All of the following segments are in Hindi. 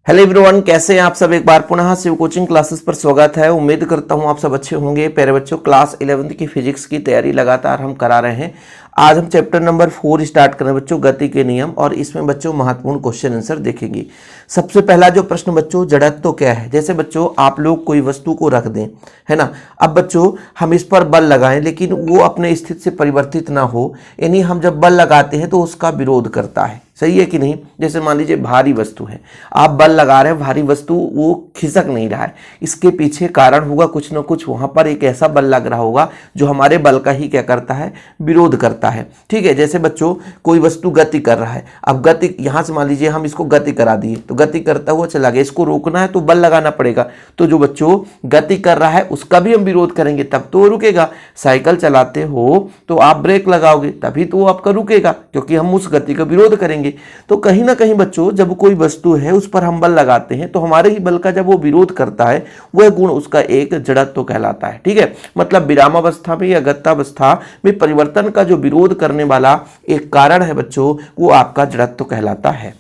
हेलो एवरीवन, कैसे हैं आप सब। एक बार पुनः शिव कोचिंग क्लासेस पर स्वागत है। उम्मीद करता हूं आप सब अच्छे होंगे। प्यारे बच्चों, क्लास 11वीं की फिजिक्स की तैयारी लगातार हम करा रहे हैं। आज हम चैप्टर नंबर 4 स्टार्ट करें बच्चों, गति के नियम। और इसमें बच्चों महत्वपूर्ण क्वेश्चन आंसर देखेंगे। सबसे पहला जो प्रश्न बच्चों, जड़त्व तो क्या है। जैसे बच्चों आप लोग कोई वस्तु को रख दें, है ना। अब बच्चों हम इस पर बल लगाएं लेकिन वो अपने स्थिति से परिवर्तित ना हो, यानी हम जब बल लगाते हैं तो उसका विरोध करता है। सही है कि नहीं। जैसे मान लीजिए भारी वस्तु है, आप बल लगा रहे हैं, भारी वस्तु वो खिसक नहीं रहा है, इसके पीछे कारण होगा कुछ ना कुछ। वहां पर एक ऐसा बल लग रहा होगा जो हमारे बल का ही क्या करता है, विरोध करता है। ठीक है। जैसे बच्चों कोई वस्तु गति कर रहा है, अब गति यहां से मान लीजिए हम इसको गति करा दिए तो गति करता हुआ चला गया, इसको रोकना है तो बल लगाना पड़ेगा। तो जो बच्चों गति कर रहा है उसका भी हम विरोध करेंगे तब तो वो रुकेगा। साइकिल चलाते हो तो आप ब्रेक लगाओगे तभी तो वो आपका रुकेगा, क्योंकि हम उस गति का विरोध करेंगे। तो कहीं ना कहीं बच्चों जब कोई वस्तु है उस पर हम बल लगाते हैं तो हमारे ही बल का जब वो विरोध करता है, वह गुण उसका एक जड़त्व कहलाता है। ठीक है। मतलब विरामावस्था में या गत्यावस्था में परिवर्तन का जो विरोध करने वाला एक कारण है बच्चों, वो आपका जड़त्व कहलाता है।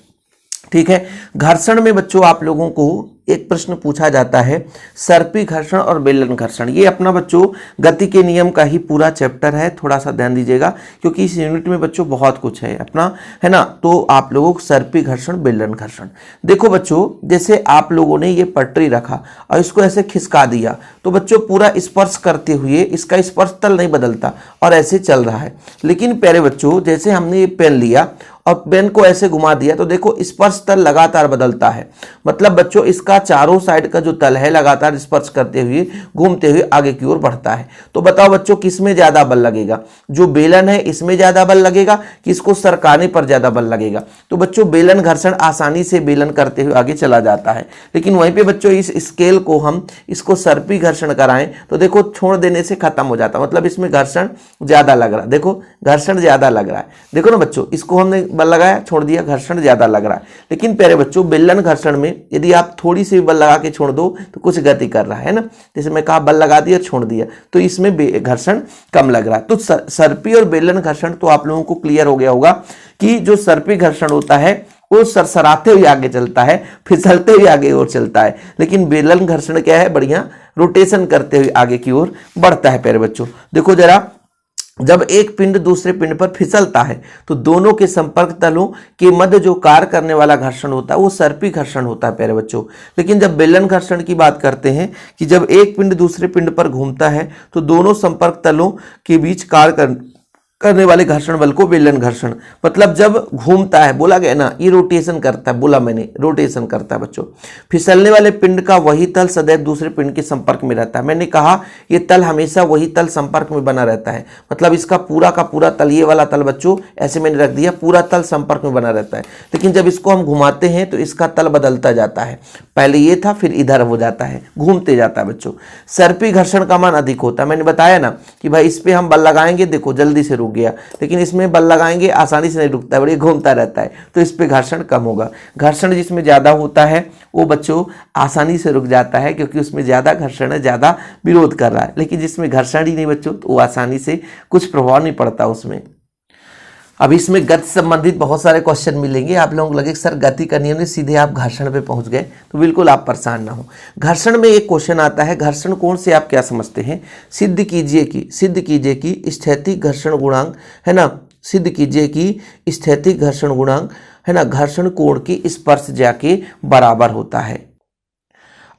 ठीक है। घर्षण में बच्चों आप लोगों को एक प्रश्न पूछा जाता है, सर्पी घर्षण और बेलन घर्षण। ये अपना बच्चों गति के नियम का ही पूरा चैप्टर है। थोड़ा सा ध्यान दीजिएगा क्योंकि इस यूनिट में बच्चों बहुत कुछ है अपना, है ना। तो आप लोगों को सर्पी घर्षण, बेलन घर्षण देखो बच्चों, जैसे आप लोगों ने ये पटरी रखा और इसको ऐसे खिसका दिया तो बच्चों पूरा स्पर्श करते हुए इसका स्पर्श तल नहीं बदलता और ऐसे चल रहा है। लेकिन प्यारे बच्चों जैसे हमने ये पेन लिया और पेन को ऐसे घुमा दिया तो देखो स्पर्श तल लगातार बदलता है। मतलब बच्चों इसका चारों साइड का जो तल है लगातार स्पर्श करते हुए घूमते हुए आगे की ओर बढ़ता है। तो बताओ बच्चों किसमें ज्यादा बल लगेगा। जो बेलन है इसमें ज्यादा बल लगेगा कि इसको सरकाने पर ज्यादा बल लगेगा। तो बच्चों बेलन घर्षण आसानी से बेलन करते हुए आगे चला जाता है। लेकिन वहीं पे बच्चों इस स्केल को हम इसको सर्पी घर्षण कराएं तो देखो छोड़ देने से खत्म हो जाता, मतलब इसमें घर्षण ज्यादा लग रहा है। देखो घर्षण ज्यादा लग रहा है, देखो ना बच्चों, इसको हमने बल लगाया छोड़ दिया, घर्षण ज्यादा लग रहा है। लेकिन प्यारे बच्चों बेलन घर्षण में यदि आप थोड़ी सी बल लगा के छोड़ दो तो कुछ गति कर रहा है ना। जैसे मैं कहा बल लगा दिया छोड़ दिया तो इसमें घर्षण कम लग रहा है। तो सर्पी और बेलन घर्षण तो आप लोगों को क्लियर हो गया होगा कि जो सर्पी घर्षण होता है वो सरसराते हुए आगे चलता है, फिसलते हुए आगे और चलता है। लेकिन बेलन घर्षण क्या है, बढ़िया रोटेशन करते हुए आगे की ओर बढ़ता है। प्यारे बच्चों देखो जरा, जब एक पिंड दूसरे पिंड पर फिसलता है तो दोनों के संपर्क तलों के मध्य जो कार्य करने वाला घर्षण होता है वो सर्पी घर्षण होता है प्यारे बच्चों। लेकिन जब बेलन घर्षण की बात करते हैं कि जब एक पिंड दूसरे पिंड पर घूमता है तो दोनों संपर्क तलों के बीच कार्य करने वाले घर्षण बल को बेलन घर्षण, मतलब जब घूमता है, बोला गया ना ये रोटेशन करता है, बोला मैंने रोटेशन करता है बच्चों। फिसलने वाले पिंड का वही तल सदैव दूसरे पिंड के संपर्क में रहता है। मैंने कहा ये तल हमेशा वही तल संपर्क में बना रहता है, मतलब इसका पूरा का पूरा तल, ये वाला तल बच्चों ऐसे मैंने रख दिया, पूरा तल संपर्क में बना रहता है। लेकिन जब इसको हम घुमाते हैं तो इसका तल बदलता जाता है, पहले ये था फिर इधर हो जाता है, घूमते जाता है बच्चों। सर्पी घर्षण का मान अधिक होता है। मैंने बताया ना कि भाई इस पे हम बल लगाएंगे, देखो जल्दी से रुक गया, लेकिन इसमें बल लगाएंगे आसानी से नहीं रुकता है, बड़ी घूमता रहता है, तो इस पे घर्षण कम होगा। घर्षण जिसमें ज्यादा होता है वो बच्चों आसानी से रुक जाता है क्योंकि उसमें ज्यादा घर्षण है, ज्यादा विरोध कर रहा है। लेकिन जिसमें घर्षण ही नहीं बच्चों तो वो आसानी से कुछ प्रभाव नहीं पड़ता उसमें। अब इसमें गति संबंधित बहुत सारे क्वेश्चन मिलेंगे। आप लोगों को लगे सर गति का नियम नहीं, सीधे आप घर्षण पे पहुंच गए, तो बिल्कुल आप परेशान ना हो। घर्षण में एक क्वेश्चन आता है, घर्षण कोण से आप क्या समझते हैं। सिद्ध कीजिए कि स्थैतिक घर्षण गुणांक, है ना, सिद्ध कीजिए कि स्थैतिक घर्षण गुणांक, है ना, घर्षण कोण की स्पर्श ज्या के बराबर होता है।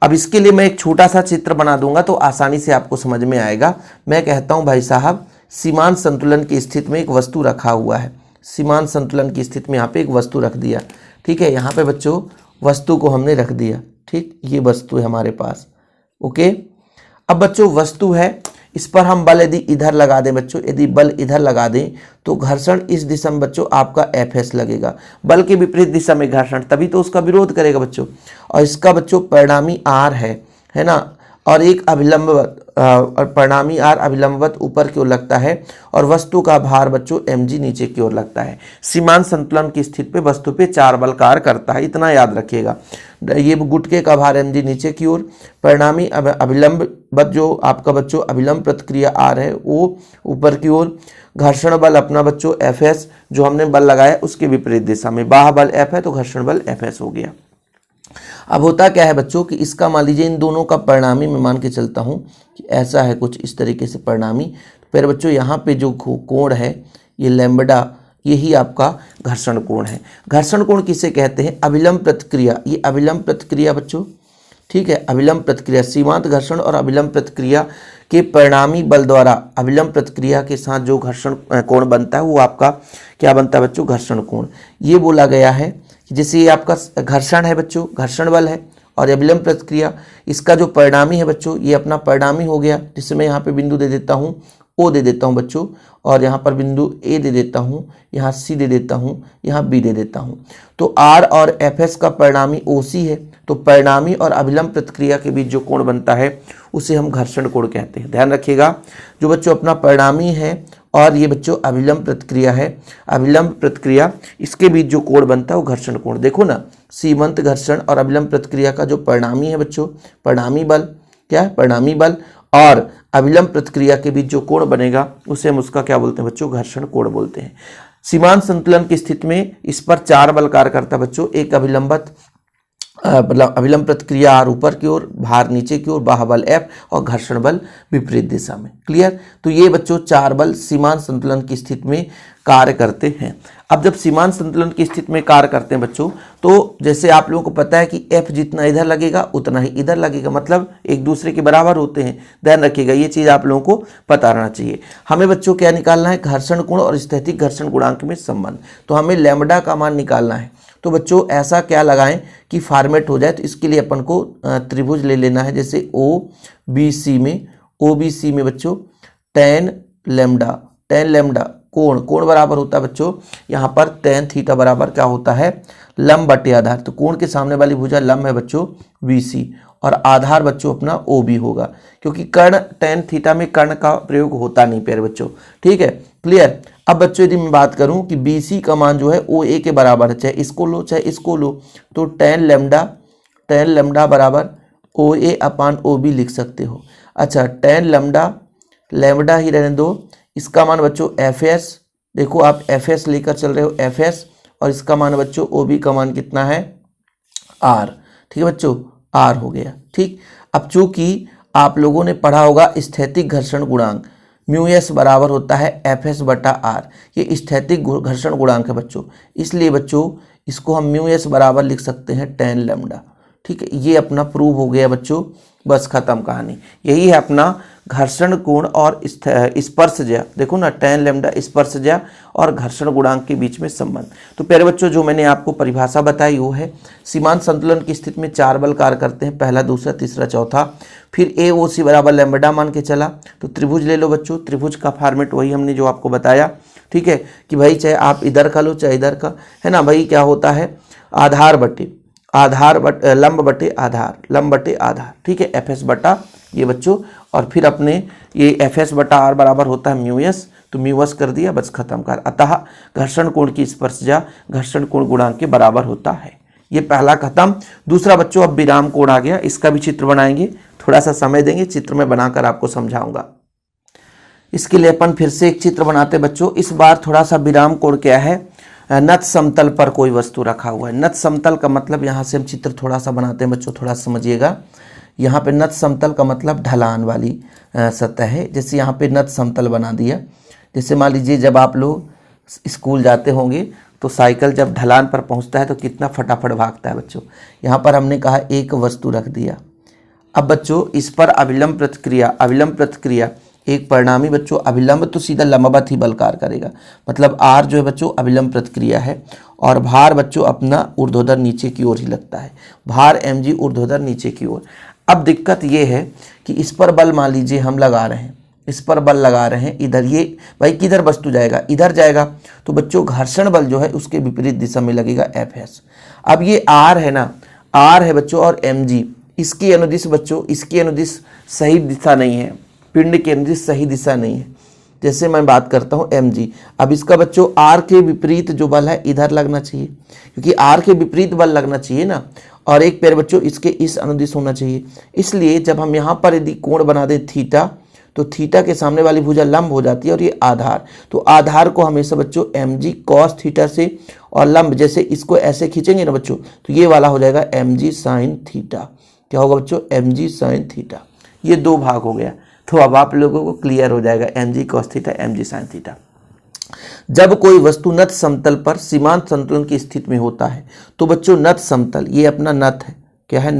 अब इसके लिए मैं एक छोटा सा चित्र बना दूंगा तो आसानी से आपको समझ में आएगा। मैं कहता हूं भाई साहब सीमांत संतुलन की स्थिति में एक वस्तु रखा हुआ है, सीमांत संतुलन की स्थिति में यहाँ पे एक वस्तु रख दिया। ठीक है, यहाँ पे बच्चों वस्तु को हमने रख दिया। ठीक, ये वस्तु है हमारे पास। ओके, अब बच्चों वस्तु है, इस पर हम बल यदि इधर लगा दें बच्चों, यदि बल इधर लगा दें तो घर्षण इस दिशा में बच्चों आपका Fs लगेगा। बल के विपरीत दिशा में घर्षण, तभी तो उसका विरोध करेगा बच्चों। और इसका बच्चों परिणामी R है ना, और एक अभिलंब और परिणामी R अभिलंबवत ऊपर की ओर लगता है और वस्तु का भार बच्चों mg नीचे की ओर लगता है। सीमांत संतुलन की स्थिति पे वस्तु पे 4 बल कार्य करता है, इतना याद रखिएगा। ये गुटके का भार mg नीचे की ओर, परिणामी अभिलंबवत जो आपका बच्चों अभिलंब प्रतिक्रिया R है वो ऊपर की ओर, घर्षण बल अपना बच्चों Fs जो हमने बल लगाया उसके विपरीत दिशा में, बाह्य बल F है तो घर्षण बल Fs हो गया। अब होता क्या है बच्चों कि इसका मान लीजिए इन दोनों का परिणामी मैं मान के चलता हूँ कि ऐसा है कुछ इस तरीके से परिणामी। तो फिर बच्चों यहाँ पे जो कोण है ये लैम्बडा, यही आपका घर्षण कोण है। घर्षण कोण किसे कहते हैं? अभिलंब प्रतिक्रिया, ये अभिलंब प्रतिक्रिया बच्चों, ठीक है, अभिलंब प्रतिक्रिया, सीमांत घर्षण और अभिलंब प्रतिक्रिया के परिणामी बल द्वारा अभिलंब प्रतिक्रिया के साथ जो घर्षण कोण बनता है वो आपका क्या बनता है बच्चों? घर्षण कोण। ये बोला गया है कि जैसे ये आपका घर्षण है बच्चों, घर्षण बल है, और अभिलंब प्रतिक्रिया इसका जो परिणामी है बच्चों, ये अपना परिणामी हो गया, जिससे मैं यहाँ पे बिंदु दे देता हूँ, ओ दे देता हूँ बच्चों, और यहाँ पर बिंदु ए दे देता हूँ, यहाँ सी दे देता हूँ, यहाँ बी दे देता हूँ। तो आर और एफ एस का परिणामी ओ सी है, तो परिणामी और अभिलंब प्रतिक्रिया के बीच जो कोण बनता है उसे हम घर्षण कोण कहते हैं। ध्यान रखिएगा, जो बच्चों अपना परिणामी है और ये बच्चों अभिलंब प्रतिक्रिया है, अभिलंब प्रतिक्रिया, इसके बीच जो कोण बनता है वो घर्षण कोण। देखो ना, सीमांत घर्षण और अभिलंब प्रतिक्रिया का जो परिणामी है बच्चों, परिणामी बल, क्या है? परिणामी बल, और अभिलंब प्रतिक्रिया के बीच जो कोण बनेगा उसे हम उसका क्या बोलते हैं बच्चों? घर्षण कोण बोलते हैं। सीमांत संतुलन की स्थिति में इस पर 4 बल कार्य करता है बच्चों। एक अभिलंब प्रतिक्रिया आर ऊपर की ओर, भार नीचे की ओर, बाह्य बल एफ और घर्षण बल विपरीत दिशा में। क्लियर? तो ये बच्चों 4 बल सीमांत संतुलन की स्थिति में कार्य करते हैं। अब जब सीमांत संतुलन की स्थिति में कार्य करते हैं बच्चों, तो जैसे आप लोगों को पता है कि एफ जितना इधर लगेगा उतना ही इधर लगेगा, मतलब एक दूसरे के बराबर होते हैं। ध्यान रखिएगा, ये चीज़ आप लोगों को पता रहना चाहिए। हमें बच्चों क्या निकालना है? घर्षण कोण और स्थैतिक घर्षण गुणांक में संबंध। तो हमें लैम्बडा का मान निकालना है। तो बच्चों ऐसा क्या लगाएं कि फॉर्मेट हो जाए, तो इसके लिए अपन को त्रिभुज ले लेना है। जैसे ओ बी सी में बच्चों tan लैम्बडा कोण बराबर होता है बच्चों, यहाँ पर tan थीटा बराबर क्या होता है? लंब बटे आधार। तो कोण के सामने वाली भुजा लंब है बच्चों BC, और आधार बच्चों अपना OB होगा, क्योंकि कर्ण tan थीटा में कर्ण का प्रयोग होता नहीं प्यारे बच्चों। ठीक है, क्लियर? अब बच्चों यदि मैं बात करूं कि BC का मान जो है OA के बराबर है, चाहे इसको लो चाहे इसको लो, तो tan लैम्बडा बराबर OA अपान OB लिख सकते हो। अच्छा, tan लैम्बडा ही रहने दो, इसका मान बच्चों FS, देखो आप FS लेकर चल रहे हो, FS, और इसका मान बच्चों OB का मान कितना है? R। ठीक है बच्चों, R हो गया। ठीक, अब चूंकि आप लोगों ने पढ़ा होगा स्थैतिक घर्षण गुणांक μS बराबर होता है FS बटा R, ये स्थैतिक घर्षण गुणांक है बच्चों, इसलिए बच्चों इसको हम μS बराबर लिख सकते हैं tan लैम्बडा। ठीक है, ये अपना प्रूव हो गया बच्चों, बस खत्म कहानी। यही है अपना घर्षण कोण और स्पर्शज्या। देखो ना, tan लैम्बडा स्पर्शज्या और घर्षण गुणांक के बीच में संबंध। तो प्यारे बच्चों, जो मैंने आपको परिभाषा बताई वो है सीमांत संतुलन की स्थिति में 4 बल कार्य करते हैं, पहला, दूसरा, तीसरा, चौथा। फिर AOC बराबर लैम्बडा मान के चला, तो त्रिभुज ले लो बच्चों। त्रिभुज का फॉर्मेट वही हमने जो आपको बताया। ठीक है, कि भाई चाहे आप इधर का लो चाहे इधर का, है ना भाई, क्या होता है? लंब बटे आधार। ठीक है, FS बटा ये बच्चों, और फिर अपने ये FS बटा R बराबर होता है μS, तो μS कर दिया, बस खत्म कर। अतः घर्षण कोण की स्पर्शज्या घर्षण कोण गुणांक के बराबर होता है। ये पहला खत्म। दूसरा बच्चों, अब विराम कोण आ गया, इसका भी चित्र बनाएंगे, थोड़ा सा समय देंगे, चित्र में बनाकर आपको समझाऊंगा। इसके लिए अपन फिर से एक चित्र बनाते बच्चों। इस बार थोड़ा सा विराम कोण क्या है? नत समतल पर कोई वस्तु रखा हुआ है। नत समतल का मतलब, यहाँ से हम चित्र थोड़ा सा बनाते हैं बच्चों, थोड़ा समझिएगा। यहाँ पे नत समतल का मतलब ढलान वाली सतह है। जैसे यहाँ पे नत समतल बना दिया, जैसे मान लीजिए जब आप लोग स्कूल जाते होंगे तो साइकिल जब ढलान पर पहुँचता है तो कितना फटाफट भागता है बच्चों। यहाँ पर हमने कहा एक वस्तु रख दिया। अब बच्चों इस पर अभिलंब प्रतिक्रिया एक परिणामी बच्चों, अभिलंब तो सीधा लंबवत ही बल कार्य करेगा, मतलब R जो है बच्चों अभिलंब प्रतिक्रिया है, और भार बच्चों अपना ऊर्ध्वाधर नीचे की ओर ही लगता है, भार mg ऊर्ध्वाधर नीचे की ओर। अब दिक्कत ये है कि इस पर बल मान लीजिए हम लगा रहे हैं, इस पर बल लगा रहे हैं, इधर ये भाई किधर वस्तु जाएगा? इधर जाएगा, तो बच्चों घर्षण बल जो है उसके विपरीत दिशा में लगेगा FS। अब ये R है ना, R है बच्चों, और mg इसकी अनुदिश बच्चों, इसकी अनुदिश सही दिशा नहीं है, पिंड के अनुदिश सही दिशा नहीं है। जैसे मैं बात करता हूँ mg, अब इसका बच्चों R के विपरीत जो बल है इधर लगना चाहिए, क्योंकि R के विपरीत बल लगना चाहिए ना, और एक पैर बच्चों इसके इस अनुदिश होना चाहिए। इसलिए जब हम यहाँ पर यदि कोण बना दें थीटा, तो थीटा के सामने वाली भुजा लंब हो जाती है, और ये आधार, तो आधार को हमेशा बच्चों mg cos थीटा से और लंब जैसे इसको ऐसे खींचेंगे ना बच्चों तो ये वाला हो जाएगा mg sin थीटा। क्या होगा बच्चों? mg sin theta. ये दो भाग हो गया। तो अब आप लोगों को क्लियर हो जाएगा mg cos theta mg sin theta. जब कोई वस्तु नत समतल पर सीमांत संतुलन की स्थिति में होता है तो बच्चों नत समतल, ये अपना नत है, क्या है?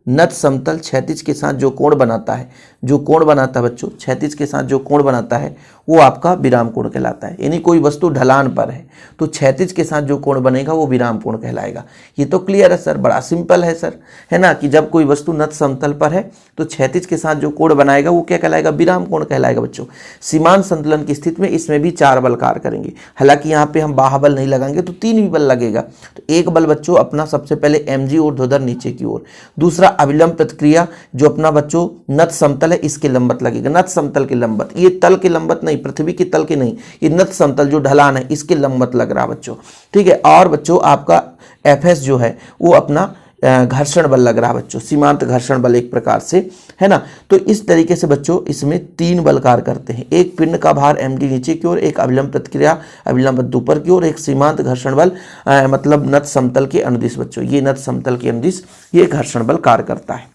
नत समतल क्षैतिज के साथ जो कोण बनाता है, बच्चों क्षैतिज के साथ जो कोण बनाता है वो आपका विराम कोण कहलाता है। यानी कोई वस्तु ढलान पर है तो क्षैतिज के साथ जो कोण बनेगा वो विराम कोण कहलाएगा। ये तो क्लियर है सर, बड़ा सिंपल है सर, है ना, कि जब कोई वस्तु नत समतल पर है तो क्षैतिज के साथ जो कोण बनाएगा वो क्या कहलाएगा? विराम कोण कहलाएगा बच्चों। सीमांत संतुलन की स्थिति में इसमें भी 4 बल कार्य करेंगे। हालांकि यहाँ पे हम बाह्य नहीं लगाएंगे तो 3 भी बल लगेगा। तो एक बल बच्चों अपना सबसे पहले mg ऊर्ध्वाधर नीचे की ओर, दूसरा अविलंब प्रतिक्रिया जो अपना बच्चों नत समतल है इसके लंबत लगेगा, नत समतल के लंबत, ये तल के लंबत नहीं, पृथ्वी के तल के नहीं, ये नत समतल जो ढलान है इसके लंबत लग रहा बच्चों, ठीक है। और बच्चों आपका Fs जो है वो अपना घर्षण बल लग रहा बच्चों, सीमांत घर्षण बल एक प्रकार से, है ना। तो इस तरीके से बच्चों इसमें 3 बल कार्य करते हैं। एक पिंड का भार md नीचे की ओर, एक अविलंब प्रतिक्रिया अविलंब ऊपर की ओर, एक सीमांत घर्षण बल मतलब नत समतल के अनुदिश बच्चों, ये नत समतल के अनुदिश ये घर्षण बल कार्य करता है।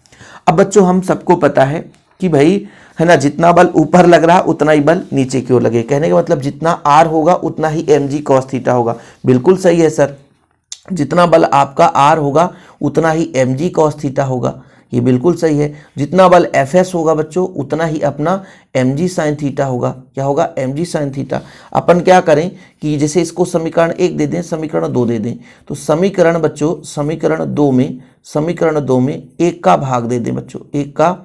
अब बच्चों हम सबको पता है कि भाई, है ना, जितना बल ऊपर लग रहा उतना ही बल नीचे की ओर लगे। कहने का मतलब जितना r होगा उतना ही mg cos थीटा होगा। बिल्कुल सही है सर, जितना बल आपका r होगा उतना ही mg cos थीटा होगा, ये बिल्कुल सही है। जितना बल Fs होगा बच्चों उतना ही अपना mg sin थीटा होगा। क्या होगा? mg sin theta. अपन क्या करें कि जैसे इसको समीकरण 1 दे दें, समीकरण 2 दे दें, तो समीकरण बच्चों समीकरण 2 में 1 का भाग दे दें बच्चों। 1 का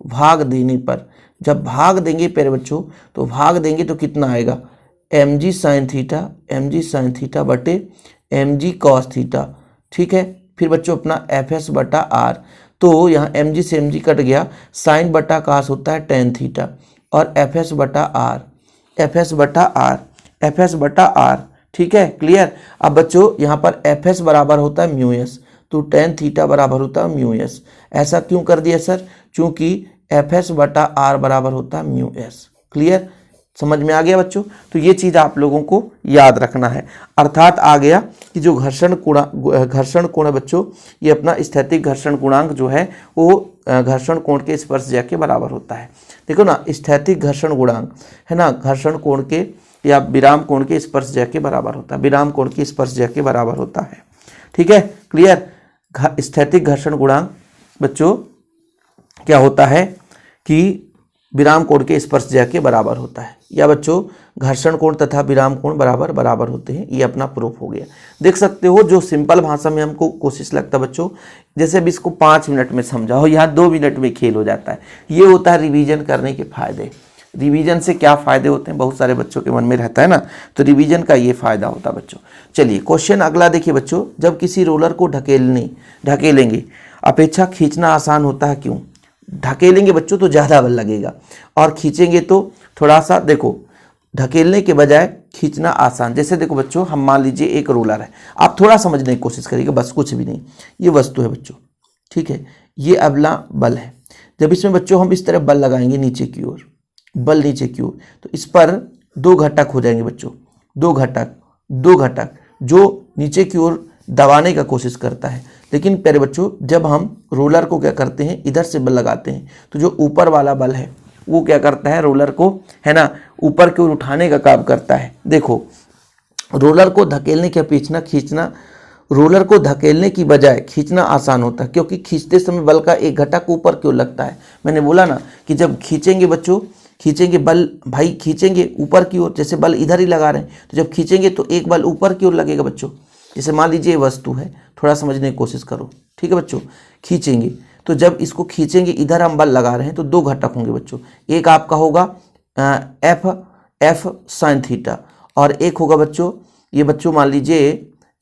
भाग देने पर, जब भाग देंगे प्यारे बच्चों, तो भाग देंगे तो कितना आएगा? mg sin थीटा बटे mg cos थीटा, ठीक है। फिर बच्चों अपना Fs बटा r, तो यहाँ mg से mg कट गया, साइन बटा cos होता है tan थीटा, और Fs बटा r, ठीक है, क्लियर। अब बच्चों यहाँ पर Fs बराबर होता है μs, तो tan थीटा बराबर होता है μs। ऐसा क्यों कर दिया सर? क्योंकि Fs बटा r बराबर होता है μs। क्लियर, समझ में आ गया बच्चों? तो ये चीज़ आप लोगों को याद रखना है। अर्थात आ गया कि जो घर्षण कोण है बच्चों, ये अपना स्थैतिक घर्षण गुणांक जो है वो घर्षण कोण के स्पर्शज्या के बराबर होता है। देखो ना, स्थैतिक घर्षण गुणांक है ना, घर्षण कोण के या विराम कोण के स्पर्शज्या के बराबर होता है, विराम कोण की स्पर्शज्या के बराबर होता है, ठीक है, क्लियर। स्थैतिक घर्षण गुणांक बच्चों क्या होता है कि विराम कोण के स्पर्शज्या के बराबर होता है, या बच्चों घर्षण कोण तथा विराम कोण बराबर होते हैं। ये अपना प्रूफ हो गया। देख सकते हो जो सिंपल भाषा में हमको कोशिश लगता है बच्चों, जैसे अब इसको 5 मिनट में समझाओ, यहाँ 2 मिनट में खेल हो जाता है। ये होता है रिवीजन करने के फायदे। रिवीजन से क्या फायदे होते हैं बहुत सारे बच्चों के मन में रहता है ना, तो रिवीजन का ये फायदा होता है बच्चों। चलिए क्वेश्चन अगला देखिए बच्चों, जब किसी रोलर को ढकेलेंगे अपेक्षा खींचना आसान होता है, क्यों? ढकेलेंगे बच्चों तो ज़्यादा बल लगेगा, और खींचेंगे तो थोड़ा सा, देखो ढकेलने के बजाय खींचना आसान। जैसे देखो बच्चों, हम मान लीजिए एक रोलर है, आप थोड़ा समझने की कोशिश करिएगा, बस कुछ भी नहीं। ये वस्तु है बच्चों, ठीक है, ये अगला बल है। जब इसमें बच्चों हम इस तरह बल लगाएंगे नीचे की ओर, बल नीचे की ओर, तो इस पर 2 घटक हो जाएंगे बच्चों, 2 घटक जो नीचे की ओर दबाने का कोशिश करता है। लेकिन प्यारे बच्चों जब हम रोलर को क्या करते हैं, इधर से बल लगाते हैं, तो जो ऊपर वाला बल है वो क्या करता है, रोलर को, है ना, ऊपर की ओर उठाने का काम करता है। देखो रोलर को धकेलने की अपेक्षा खींचना, रोलर को धकेलने की बजाय खींचना आसान होता है, क्योंकि खींचते समय बल का एक घटक ऊपर की ओर लगता है। मैंने बोला ना कि जब खींचेंगे बच्चों, खींचेंगे बल, भाई खींचेंगे ऊपर की ओर, जैसे बल इधर ही लगा रहे हैं, तो जब खींचेंगे तो एक बल ऊपर की ओर लगेगा बच्चों। जैसे मान लीजिए वस्तु है, थोड़ा समझने की कोशिश करो, ठीक है बच्चों। खींचेंगे तो जब इसको खींचेंगे, इधर हम बल लगा रहे हैं, तो 2 घटक होंगे बच्चों। एक आपका होगा एफ साइन थीटा, और एक होगा बच्चों, ये बच्चों मान लीजिए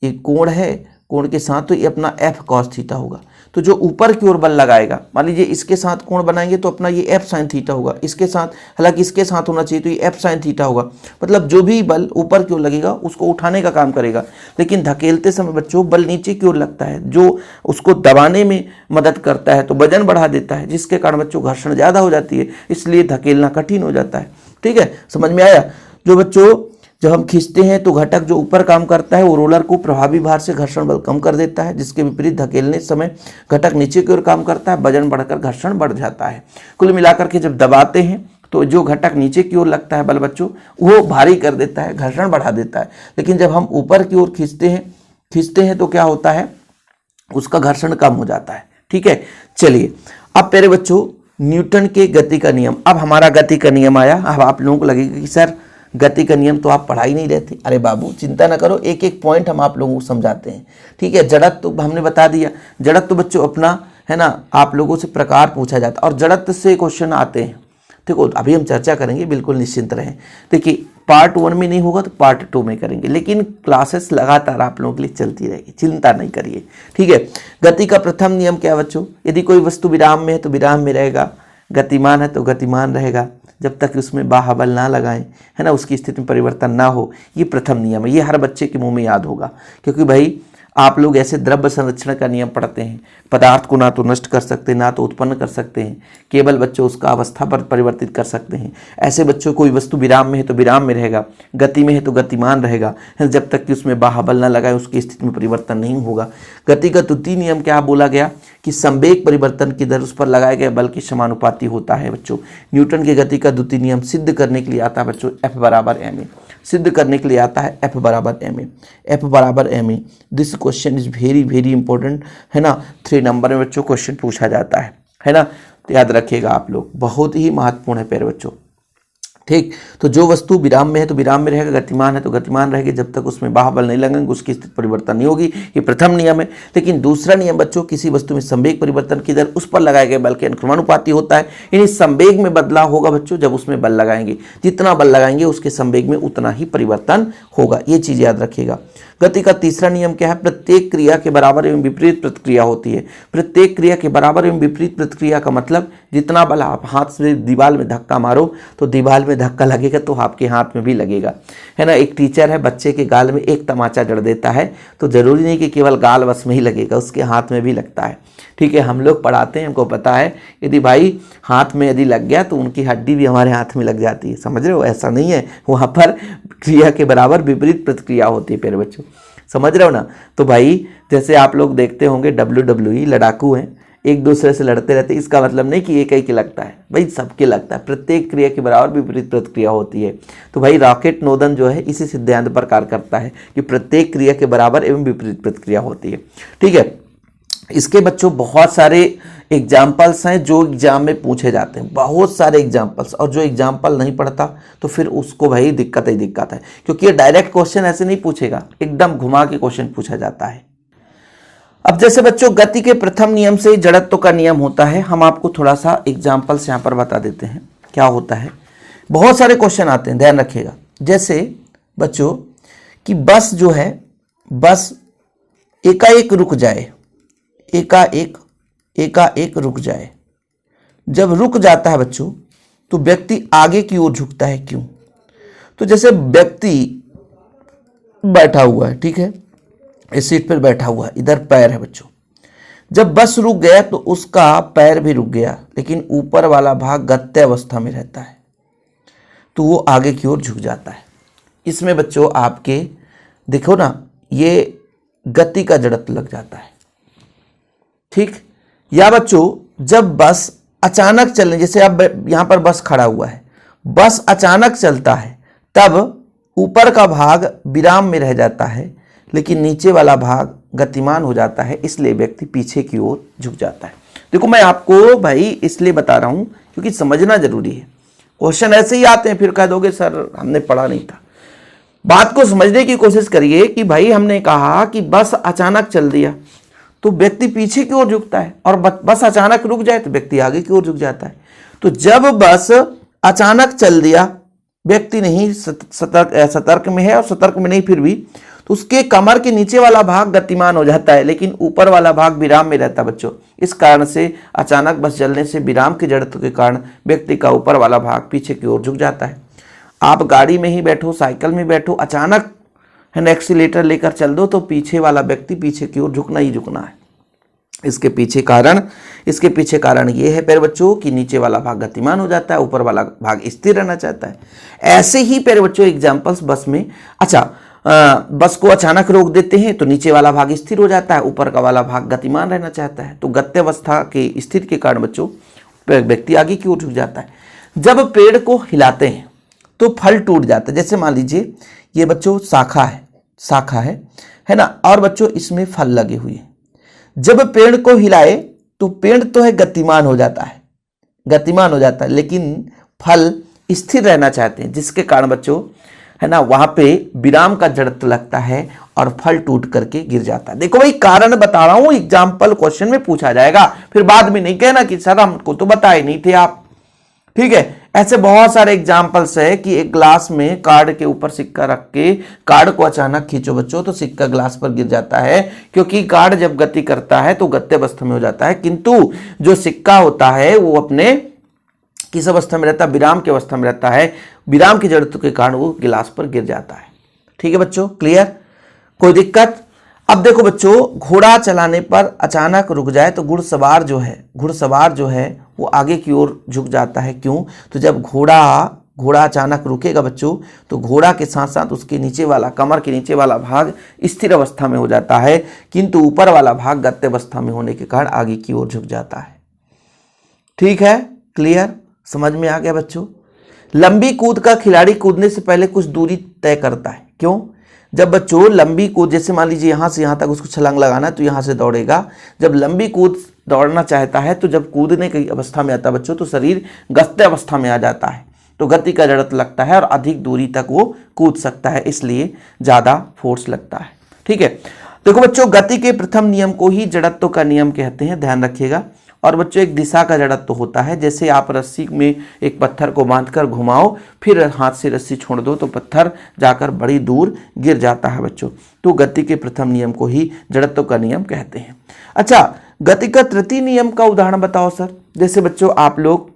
ये कोण है, कोण के साथ तो ये अपना एफ कॉस थीटा होगा। तो जो ऊपर की ओर बल लगाएगा, मान लीजिए इसके साथ कोण बनाएंगे तो अपना ये एफ साइन थीटा होगा, इसके साथ, हालांकि इसके साथ होना चाहिए तो ये एफ साइन थीटा होगा। मतलब जो भी बल ऊपर की ओर लगेगा उसको उठाने का काम करेगा। लेकिन धकेलते समय बच्चों बल नीचे की ओर लगता है, जो उसको दबाने में मदद करता है, तो वजन बढ़ा देता है, जिसके कारण बच्चों घर्षण ज़्यादा हो जाती है, इसलिए धकेलना कठिन हो जाता है। ठीक है, समझ में आया? जो बच्चों जब हम खींचते हैं तो घटक जो ऊपर काम करता है वो रोलर को प्रभावी भार से घर्षण बल कम कर देता है, जिसके विपरीत धकेलने समय घटक नीचे की ओर काम करता है, वजन बढ़कर घर्षण बढ़ जाता है। कुल मिलाकर के जब दबाते हैं तो जो घटक नीचे की ओर लगता है बल बच्चों वो भारी कर देता है, घर्षण बढ़ा देता है। लेकिन जब हम ऊपर की ओर खींचते हैं तो क्या होता है, उसका घर्षण कम हो जाता है। ठीक है, चलिए अब प्यारे बच्चों न्यूटन के गति का नियम, अब हमारा गति का नियम आया। अब आप लोगों को लगेगा कि सर गति का नियम तो आप पढ़ा ही नहीं रहे थे। अरे बाबू चिंता ना करो, एक एक पॉइंट हम आप लोगों को समझाते हैं। ठीक है, जड़त्व तो हमने बता दिया, जड़त्व तो बच्चों अपना है ना, आप लोगों से प्रकार पूछा जाता है और जड़त्व से क्वेश्चन आते हैं। ठीक है, अभी हम चर्चा करेंगे, बिल्कुल निश्चिंत रहें। देखिए पार्ट 1 में नहीं होगा तो पार्ट 2 में करेंगे, लेकिन क्लासेस लगातार आप लोगों के लिए चलती रहेगी, चिंता नहीं करिए। ठीक है, गति का प्रथम नियम क्या है बच्चों, यदि कोई वस्तु विराम में है तो विराम में रहेगा, गतिमान है तो गतिमान रहेगा जब तक उसमें बाह्य ना लगाएं, है ना, उसकी स्थिति में परिवर्तन ना हो। ये प्रथम नियम है, ये हर बच्चे के मुंह में याद होगा, क्योंकि भाई आप लोग ऐसे द्रव्य संरक्षण का नियम पढ़ते हैं, पदार्थ को ना तो नष्ट कर सकते ना तो उत्पन्न कर सकते हैं, केवल बच्चों उसका अवस्था पर परिवर्तित कर सकते हैं। ऐसे बच्चों कोई वस्तु विराम में है तो विराम में रहेगा, गति में है तो गतिमान रहेगा, जब तक कि उसमें बाह्य बल न लगाए उसकी स्थिति में परिवर्तन नहीं होगा। गति का द्वितीय नियम क्या बोला गया कि संवेग परिवर्तन की दर उस पर लगाए गए बल के समानुपाती होता है। बच्चों न्यूटन के गति का द्वितीय नियम सिद्ध करने के लिए आता है बच्चों F बराबर ma, सिद्ध करने के लिए आता है F बराबर ma, F बराबर ma। This question is very very important, है ना, 3 नंबर में बच्चों क्वेश्चन पूछा जाता है ना, तो याद रखिएगा आप लोग, बहुत ही महत्वपूर्ण है प्यारे बच्चों। ठीक, तो जो वस्तु विराम में है तो विराम में रहेगा, गतिमान है तो गतिमान रहेगी, जब तक उसमें बाह्य बल नहीं लगेंगे उसकी स्थिति परिवर्तन नहीं होगी। ये प्रथम नियम है। लेकिन दूसरा नियम बच्चों, किसी वस्तु में संवेग परिवर्तन की दर उस पर लगाए गए बल के अनुक्रमानुपाती होता है। यानी संवेग में बदलाव होगा बच्चों जब उसमें बल लगाएंगे, जितना बल लगाएंगे उसके संवेग में उतना ही परिवर्तन होगा, ये चीज याद रखिएगा। गति का तीसरा नियम क्या है, प्रत्येक क्रिया के बराबर एवं विपरीत प्रतिक्रिया होती है। प्रत्येक क्रिया के बराबर एवं विपरीत प्रतिक्रिया का मतलब जितना बल आप हाथ से दीवार में धक्का मारो तो दीवार में धक्का लगेगा तो आपके हाथ में भी लगेगा, है ना। एक टीचर है, बच्चे के गाल में एक तमाचा जड़ देता है तो जरूरी नहीं कि केवल गाल बस में ही लगेगा, उसके हाथ में भी लगता है। ठीक है, हम लोग पढ़ाते हैं, हमको पता है, यदि भाई हाथ में यदि लग गया तो उनकी हड्डी भी हमारे हाथ में लग जाती है, समझ रहे हो, ऐसा नहीं है, वहाँ पर क्रिया के बराबर विपरीत प्रतिक्रिया होती है प्यारे बच्चों, समझ रहे हो ना। तो भाई जैसे आप लोग देखते होंगे WWE लड़ाकू हैं, एक दूसरे से लड़ते रहते, इसका मतलब नहीं कि एक ही के लगता है, भाई सबके लगता है। प्रत्येक क्रिया के बराबर विपरीत प्रतिक्रिया होती है। तो भाई रॉकेट नोदन जो है इसी सिद्धांत पर कार्य करता है कि प्रत्येक क्रिया के बराबर एवं विपरीत प्रतिक्रिया होती है। ठीक है, इसके बच्चों बहुत सारे एग्जाम्पल्स हैं जो एग्जाम में पूछे जाते हैं, बहुत सारे एग्जाम्पल्स, और जो एग्जाम्पल नहीं पढ़ता तो फिर उसको भाई दिक्कत ही दिक्कत है, क्योंकि ये डायरेक्ट क्वेश्चन ऐसे नहीं पूछेगा, एकदम घुमा के क्वेश्चन पूछा जाता है। अब जैसे बच्चों गति के प्रथम नियम से जड़त्व का नियम होता है, हम आपको थोड़ा सा एग्जाम्पल्स यहाँ पर बता देते हैं क्या होता है। बहुत सारे क्वेश्चन आते हैं, ध्यान रखिएगा। जैसे बच्चों कि बस जो है, बस एकाएक रुक जाए, एकाएक रुक जाए। जब रुक जाता है बच्चों तो व्यक्ति आगे की ओर झुकता है, क्यों? तो जैसे व्यक्ति बैठा हुआ है, ठीक है, इस सीट पर बैठा हुआ है, इधर पैर है बच्चों, जब बस रुक गया तो उसका पैर भी रुक गया, लेकिन ऊपर वाला भाग गत्य अवस्था में रहता है तो वो आगे की ओर झुक जाता है। इसमें बच्चों आपके देखो ना, ये गति का जड़त्व लग जाता है। ठीक, या बच्चों जब बस अचानक चलने, जैसे अब यहां पर बस खड़ा हुआ है, बस अचानक चलता है तब ऊपर का भाग विराम में रह जाता है लेकिन नीचे वाला भाग गतिमान हो जाता है, इसलिए व्यक्ति पीछे की ओर झुक जाता है। देखो मैं आपको भाई इसलिए बता रहा हूं क्योंकि समझना जरूरी है। क्वेश्चन ऐसे ही आते हैं, फिर कह दोगे सर हमने पढ़ा नहीं था। बात को समझने की कोशिश करिए कि भाई हमने कहा कि बस अचानक चल दिया तो व्यक्ति पीछे की ओर झुकता है, और बस अचानक रुक जाए तो व्यक्ति आगे की ओर झुक जाता है। तो जब बस अचानक चल दिया, व्यक्ति नहीं सतर्क में है और सतर्क में नहीं फिर भी, तो उसके कमर के नीचे वाला भाग गतिमान हो जाता है लेकिन ऊपर वाला भाग विराम में रहता है बच्चों। इस कारण से अचानक बस चलने से विराम के जड़त्व के कारण व्यक्ति का ऊपर वाला भाग पीछे की ओर झुक जाता है। आप गाड़ी में ही बैठो, साइकिल में बैठो, अचानक है एक्सीलेटर लेकर चल दो तो पीछे वाला व्यक्ति पीछे की ओर झुकना ही झुकना है। इसके पीछे कारण ये है प्यारे बच्चों कि नीचे वाला भाग गतिमान हो जाता है, ऊपर वाला भाग स्थिर रहना चाहता है। ऐसे ही प्यारे बच्चों एग्जाम्पल्स बस में, अच्छा बस को अचानक रोक देते हैं तो नीचे वाला भाग स्थिर हो जाता है, ऊपर का वाला भाग गतिमान रहना चाहता है। तो गत्यावस्था के स्थिति के कारण बच्चों व्यक्ति आगे की ओर झुक जाता है। जब पेड़ को हिलाते हैं तो फल टूट जाता है। जैसे मान लीजिए ये बच्चों शाखा है ना, और बच्चों इसमें फल लगे हुए हैं। जब पेड़ को हिलाए तो पेड़ तो है गतिमान हो जाता है, लेकिन फल स्थिर रहना चाहते हैं, जिसके कारण बच्चों है ना वहां पे विराम का जड़त्व लगता है और फल टूट करके गिर जाता है। देखो भाई कारण बता रहा हूं, एग्जाम्पल क्वेश्चन में पूछा जाएगा, फिर बाद में नहीं कहना कि सर हमको तो बताए नहीं थे आप। ठीक है, ऐसे बहुत सारे एग्जाम्पल्स है कि एक ग्लास में कार्ड के ऊपर सिक्का रख के कार्ड को अचानक खींचो बच्चों तो सिक्का ग्लास पर गिर जाता है, क्योंकि कार्ड जब गति करता है तो गत्यावस्था में हो जाता है, किंतु जो सिक्का होता है वो अपने किस अवस्था में रहता है, विराम की अवस्था में रहता है। विराम की जड़त्व के कारण वो गिलास पर गिर जाता है। ठीक है बच्चों, क्लियर, कोई दिक्कत? अब देखो बच्चों, घोड़ा चलाने पर अचानक रुक जाए तो घुड़सवार जो है वो आगे की ओर झुक जाता है। क्यों? तो जब घोड़ा अचानक रुकेगा बच्चों तो घोड़ा के साथ साथ उसके नीचे वाला, कमर के नीचे वाला भाग स्थिर अवस्था में हो जाता है, किंतु ऊपर वाला भाग गत्यावस्था में होने के कारण आगे की ओर झुक जाता है। ठीक है, क्लियर, समझ में आ गया बच्चों? लंबी कूद का खिलाड़ी कूदने से पहले कुछ दूरी तय करता है। क्यों? जब बच्चों लंबी कूद, जैसे मान लीजिए यहां से यहां तक उसको छलांग लगाना है तो यहां से दौड़ेगा। जब लंबी कूद दौड़ना चाहता है तो जब कूदने की अवस्था में आता है बच्चों तो शरीर गत्यावस्था में आ जाता है, तो गति का जड़त्व लगता है और अधिक दूरी तक वो कूद सकता है, इसलिए ज्यादा फोर्स लगता है। ठीक है, देखो बच्चों, गति के प्रथम नियम को ही जड़त्व का नियम कहते हैं, ध्यान रखिएगा। और बच्चों एक दिशा का जड़त्व होता है, जैसे आप रस्सी में एक पत्थर को बांधकर घुमाओ फिर हाथ से रस्सी छोड़ दो तो पत्थर जाकर बड़ी दूर गिर जाता है बच्चों। तो गति के प्रथम नियम को ही जड़त्व का नियम कहते हैं। अच्छा, गति का तृतीय नियम का उदाहरण बताओ सर। जैसे बच्चों आप लोग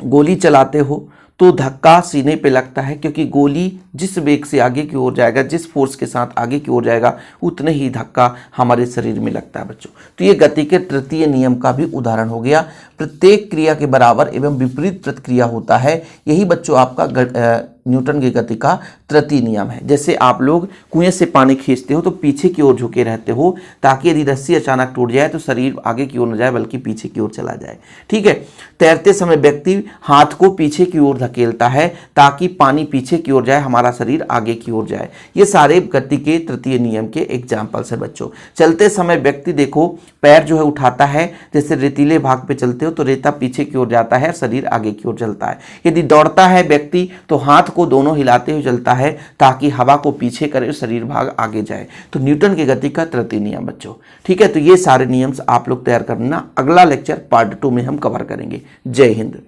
गोली चलाते हो तो धक्का सीने पे लगता है, क्योंकि गोली जिस वेग से आगे की ओर जाएगा, जिस फोर्स के साथ आगे की ओर जाएगा, उतने ही धक्का हमारे शरीर में लगता है बच्चों। तो ये गति के तृतीय नियम का भी उदाहरण हो गया। प्रत्येक क्रिया के बराबर एवं विपरीत प्रतिक्रिया होता है, यही बच्चों आपका न्यूटन की गति का तृतीय नियम है। जैसे आप लोग कुएं से पानी खींचते हो तो पीछे की ओर झुके रहते हो, ताकि यदि रस्सी अचानक टूट जाए तो शरीर आगे की ओर न जाए बल्कि पीछे की ओर चला जाए। ठीक है, तैरते समय व्यक्ति हाथ को पीछे की ओर धकेलता है ताकि पानी पीछे की ओर जाए, हमारा शरीर आगे की ओर जाए। ये सारे गति के तृतीय नियम के एग्जाम्पल्स है बच्चों। चलते समय व्यक्ति देखो पैर जो है उठाता है, जैसे रेतीले भाग पे चलते हो तो रेता पीछे की ओर जाता है, शरीर आगे की ओर चलता है। यदि दौड़ता है व्यक्ति तो हाथ को दोनों हिलाते हुए चलता है ताकि हवा को पीछे करे, शरीर भाग आगे जाए। तो न्यूटन की गति का तृतीय नियम बच्चों। ठीक है, तो ये सारे नियम्स आप लोग तैयार करना, अगला लेक्चर पार्ट 2 में हम कवर करेंगे। जय हिंद।